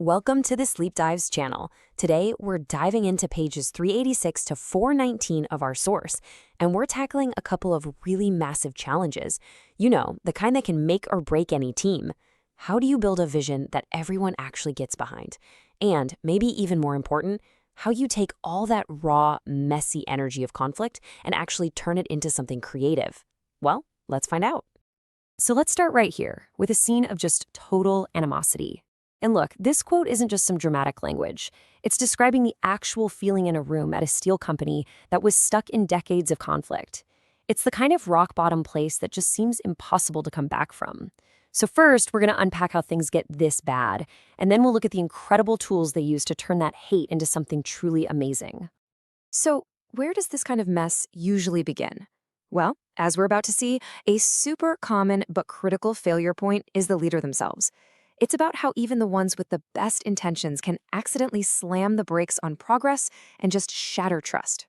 Welcome to the Sleep Dives channel. Today, we're diving into pages 386 to 419 of our source, and we're tackling a couple of really massive challenges. You know, the kind that can make or break any team. How do you build a vision that everyone actually gets behind? And, maybe even more important, how you take all that raw, messy energy of conflict and actually turn it into something creative. Well, let's find out. So let's start right here with a scene of just total animosity. And look, this quote isn't just some dramatic language. It's describing the actual feeling in a room at a steel company that was stuck in decades of conflict. It's the kind of rock-bottom place that just seems impossible to come back from. So first, we're going to unpack how things get this bad, and then we'll look at the incredible tools they use to turn that hate into something truly amazing. So, where does this kind of mess usually begin? Well, as we're about to see, a super common but critical failure point is the leader themselves. It's about how even the ones with the best intentions can accidentally slam the brakes on progress and just shatter trust.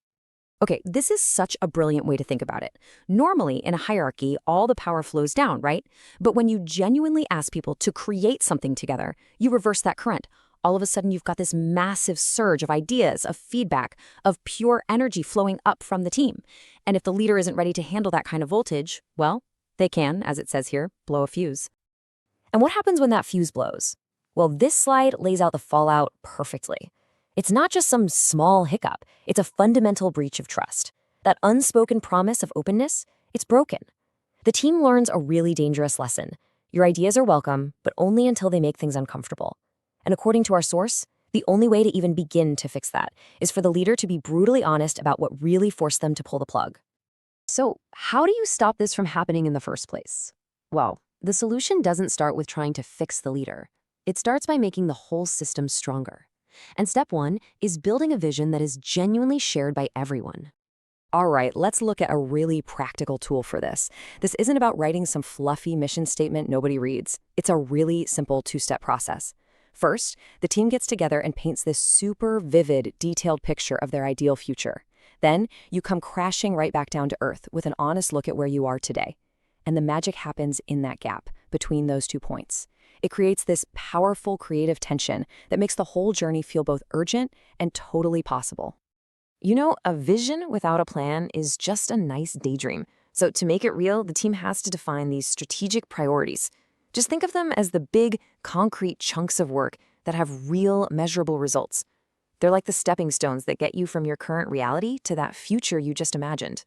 Okay, this is such a brilliant way to think about it. Normally, in a hierarchy, all the power flows down, right? But when you genuinely ask people to create something together, you reverse that current. All of a sudden, you've got this massive surge of ideas, of feedback, of pure energy flowing up from the team. And if the leader isn't ready to handle that kind of voltage, well, they can, as it says here, blow a fuse. And what happens when that fuse blows? Well, this slide lays out the fallout perfectly. It's not just some small hiccup, it's a fundamental breach of trust. That unspoken promise of openness, it's broken. The team learns a really dangerous lesson. Your ideas are welcome, but only until they make things uncomfortable. And according to our source, the only way to even begin to fix that is for the leader to be brutally honest about what really forced them to pull the plug. So, how do you stop this from happening in the first place? Well, the solution doesn't start with trying to fix the leader. It starts by making the whole system stronger. And step one is building a vision that is genuinely shared by everyone. All right, let's look at a really practical tool for this. This isn't about writing some fluffy mission statement nobody reads. It's a really simple two-step process. First, the team gets together and paints this super vivid, detailed picture of their ideal future. Then, you come crashing right back down to earth with an honest look at where you are today. And the magic happens in that gap between those 2 points. It creates this powerful creative tension that makes the whole journey feel both urgent and totally possible. You know, a vision without a plan is just a nice daydream. So to make it real, the team has to define these strategic priorities. Just think of them as the big, concrete chunks of work that have real, measurable results. They're like the stepping stones that get you from your current reality to that future you just imagined.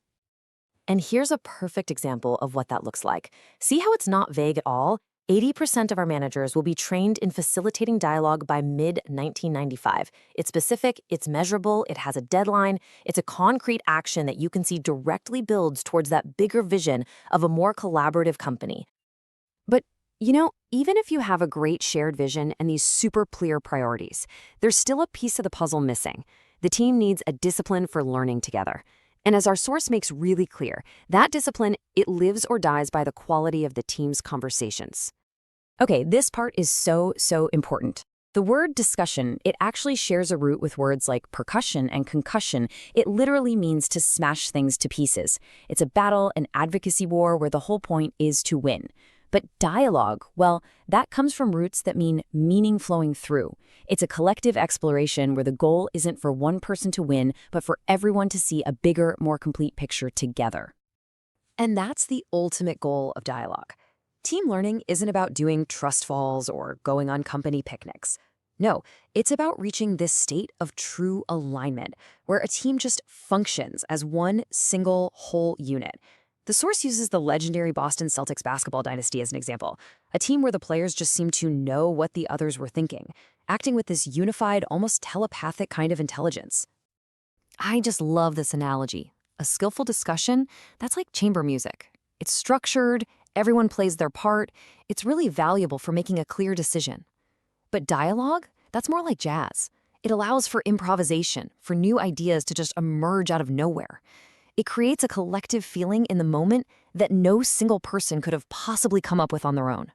And here's a perfect example of what that looks like. See how it's not vague at all? 80% of our managers will be trained in facilitating dialogue by mid-1995. It's specific, it's measurable, it has a deadline, it's a concrete action that you can see directly builds towards that bigger vision of a more collaborative company. But, you know, even if you have a great shared vision and these super clear priorities, there's still a piece of the puzzle missing. The team needs a discipline for learning together. And as our source makes really clear, that discipline, it lives or dies by the quality of the team's conversations. Okay, this part is so important. The word discussion, it actually shares a root with words like percussion and concussion. It literally means to smash things to pieces. It's a battle, an advocacy war where the whole point is to win. But dialogue, well, that comes from roots that mean meaning flowing through. It's a collective exploration where the goal isn't for one person to win, but for everyone to see a bigger, more complete picture together. And that's the ultimate goal of dialogue. Team learning isn't about doing trust falls or going on company picnics. No, it's about reaching this state of true alignment, where a team just functions as one single whole unit. The source uses the legendary Boston Celtics basketball dynasty as an example, a team where the players just seemed to know what the others were thinking, acting with this unified, almost telepathic kind of intelligence. I just love this analogy. A skillful discussion, that's like chamber music. It's structured, everyone plays their part, it's really valuable for making a clear decision. But dialogue, that's more like jazz. It allows for improvisation, for new ideas to just emerge out of nowhere. It creates a collective feeling in the moment that no single person could have possibly come up with on their own.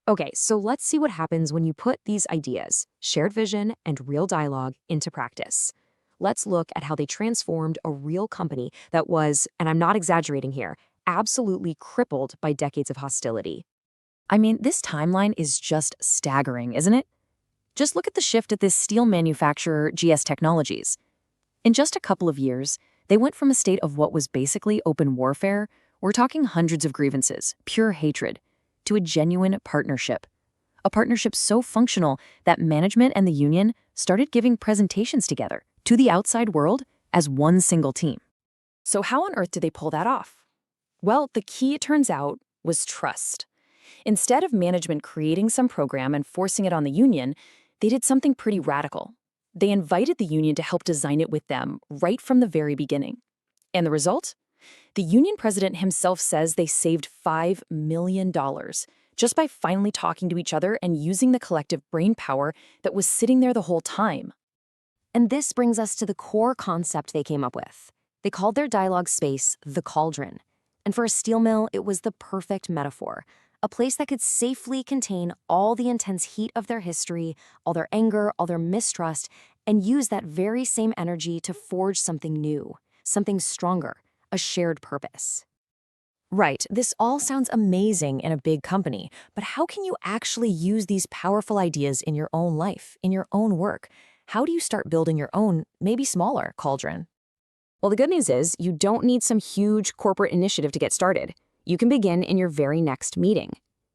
Okay, so let's see what happens when you put these ideas, shared vision and real dialogue, into practice. Let's look at how they transformed a real company that was, and I'm not exaggerating here, absolutely crippled by decades of hostility. I mean, this timeline is just staggering, isn't it? Just look at the shift at this steel manufacturer, GS Technologies. In just a couple of years, they went from a state of what was basically open warfare, we're talking hundreds of grievances, pure hatred, to a genuine partnership. A partnership so functional that management and the union started giving presentations together to the outside world as one single team. So how on earth did they pull that off? Well, the key, it turns out, was trust. Instead of management creating some program and forcing it on the union, they did something pretty radical. They invited the union to help design it with them right from the very beginning. And the result? The union president himself says they saved $5 million just by finally talking to each other and using the collective brain power that was sitting there the whole time. And this brings us to the core concept they came up with. They called their dialogue space the Cauldron. And for a steel mill, it was the perfect metaphor. A place that could safely contain all the intense heat of their history, all their anger, all their mistrust, and use that very same energy to forge something new, something stronger, a shared purpose. Right, this all sounds amazing in a big company, but how can you actually use these powerful ideas in your own life, in your own work? How do you start building your own, maybe smaller, cauldron? Well, the good news is you don't need some huge corporate initiative to get started. You can begin in your very next meeting.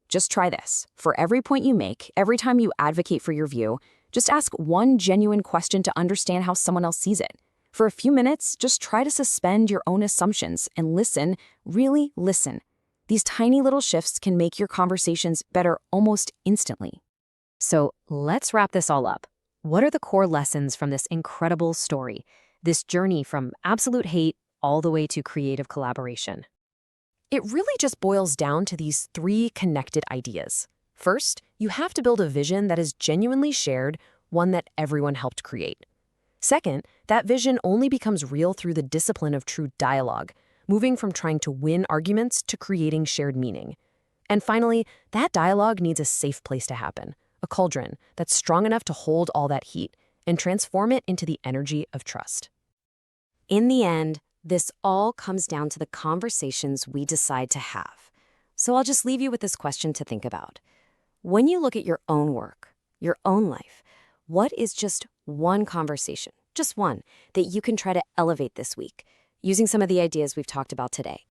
Just try this. For every point you make, every time you advocate for your view, just ask one genuine question to understand how someone else sees it. For a few minutes, just try to suspend your own assumptions and listen, really listen. These tiny little shifts can make your conversations better almost instantly. So let's wrap this all up. What are the core lessons from this incredible story? This journey from absolute hate all the way to creative collaboration? It really just boils down to these three connected ideas. First, you have to build a vision that is genuinely shared, one that everyone helped create. Second, that vision only becomes real through the discipline of true dialogue, moving from trying to win arguments to creating shared meaning. And finally, that dialogue needs a safe place to happen, a cauldron that's strong enough to hold all that heat and transform it into the energy of trust. In the end, this all comes down to the conversations we decide to have. So I'll just leave you with this question to think about. When you look at your own work, your own life, what is just one conversation, just one, that you can try to elevate this week, using some of the ideas we've talked about today?